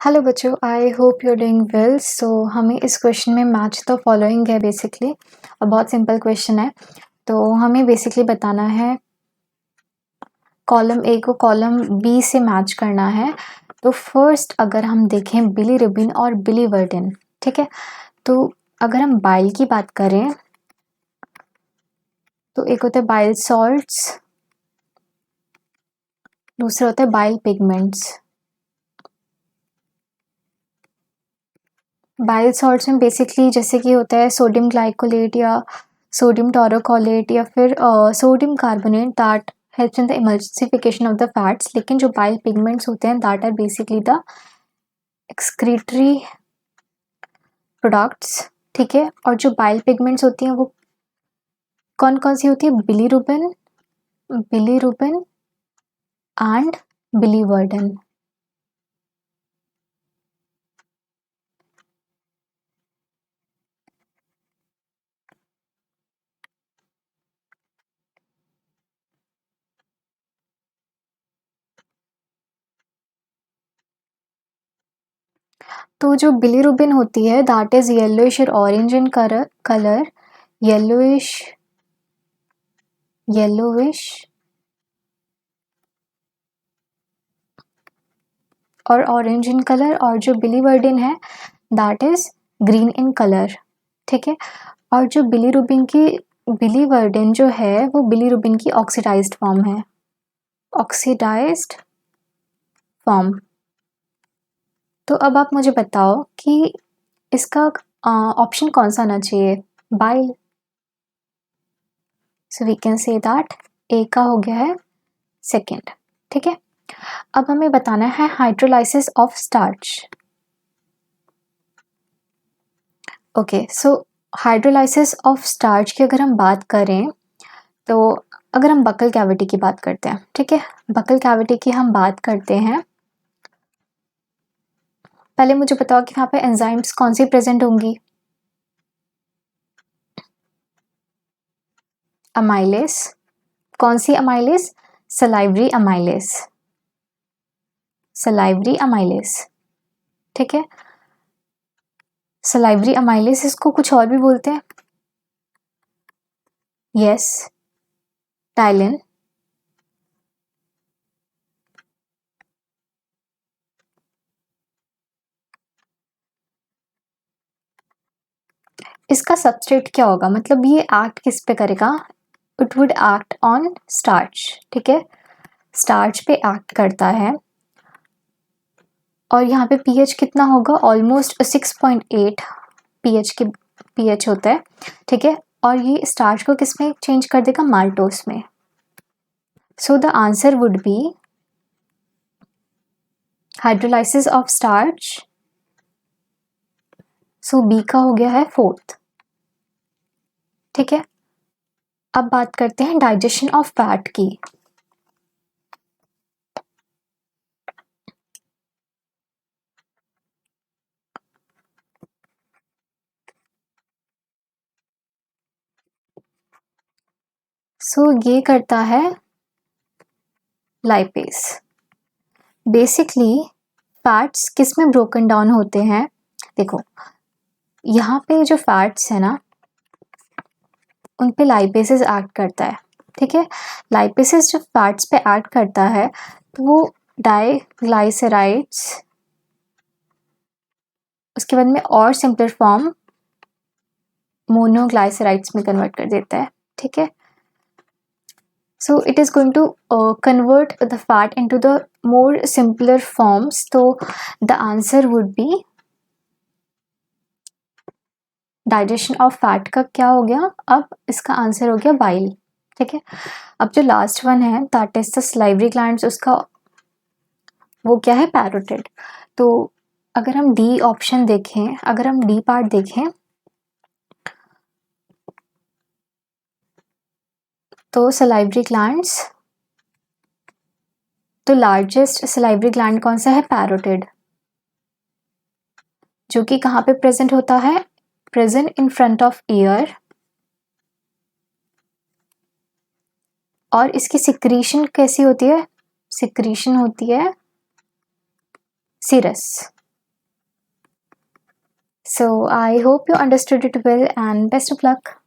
Hello बच्चों, I hope you doing well. So हमें इस क्वेश्चन में मैच द फॉलोइंग है बेसिकली, और बहुत सिंपल क्वेश्चन है। तो हमें बेसिकली बताना है कॉलम ए को कॉलम बी से मैच करना है। तो फर्स्ट अगर हम देखें बिलीरुबिन और बिलीवर्डिन, ठीक है। तो अगर हम बाइल की बात करें तो एक होता है बाइल सॉल्ट्स, दूसरा होता है बाइल पिगमेंट्स। बाइल सॉल्ट्स में बेसिकली जैसे कि होता है सोडियम ग्लाइकोलेट या सोडियम टोरोकोलेट या फिर sodium carbonate that helps in the emulsification of the fats. लेकिन जो बाइल पिगमेंट्स होते हैं that are basically the excretory products, ठीक है। और जो बाइल पिगमेंट्स होती हैं वो कौन कौन सी होती है? Bilirubin, bilirubin and biliverdin. तो जो बिलीरुबिन होती है दैट इज येलोइश और orange in colour, yellowish yellowish और ऑरेंज इन कलर, और जो बिलीवर्डिन है that is green in colour, ठीक है। और जो बिलीवर्डिन जो है वो बिलीरुबिन की ऑक्सीडाइज्ड फॉर्म है, ऑक्सीडाइज्ड फॉर्म। तो अब आप मुझे बताओ कि इसका ऑप्शन कौन सा आना चाहिए? Bile. So we can say that A का हो गया है सेकेंड, ठीक है। अब हमें बताना है hydrolysis of starch. Okay, so hydrolysis of starch की अगर हम बात करें तो अगर हम बकल कैविटी की बात करते हैं, ठीक है, बकल कैविटी की हम बात करते हैं। पहले मुझे बताओ कि यहाँ पे एंजाइम्स कौन सी प्रेजेंट होंगी? अमाइलेस। कौन सी amylase? Salivary amylase, salivary amylase, ठीक है। सलाइवरी अमाइलेस, इसको कुछ और भी बोलते हैं। Yes, ptyalin. इसका सबस्ट्रेट क्या होगा? मतलब ये एक्ट किस पे करेगा? It would act on starch, ठीक है, स्टार्च पे एक्ट करता है। और यहाँ पे पीएच कितना होगा? ऑलमोस्ट 6.8 पीएच के पीएच होता है, ठीक है। और ये स्टार्च को किस में चेंज कर देगा? माल्टोस में। So the answer would be hydrolysis of starch. So B का हो गया है फोर्थ, ठीक है। अब बात करते हैं डाइजेशन ऑफ फैट की। सो ये करता है लाइपेस। बेसिकली फैट्स किस में ब्रोकन डाउन होते हैं? देखो यहाँ पे जो फैट्स है ना उन पे लाइपेसेस एक्ट करता है, ठीक है। लाइपेसेस जब फैट्स पे एक्ट करता है तो वो डाइग्लाइसराइड्स उसके बाद में और सिंपलर फॉर्म मोनोग्लाइसराइड्स में कन्वर्ट कर देता है, ठीक है। So it is going to convert the fat into the more simpler forms. So the answer would be digestion of fat का क्या हो गया? अब इसका आंसर हो गया बाइल, ठीक है। अब जो लास्ट वन है that is the salivary glands, उसका वो क्या है? पैरोटिड। तो अगर हम डी ऑप्शन देखें, अगर हम डी पार्ट देखें तो सलाइवरी ग्लैंड्स, तो लार्जेस्ट सलाइवरी ग्लैंड कौन सा है? पैरोटिड, जो कि कहाँ पे प्रेजेंट होता है? Present in front of year. और इसकी सिक्रीशन कैसी होती है? सिक्रीशन होती है serous, So I hope you understood it well and best of luck.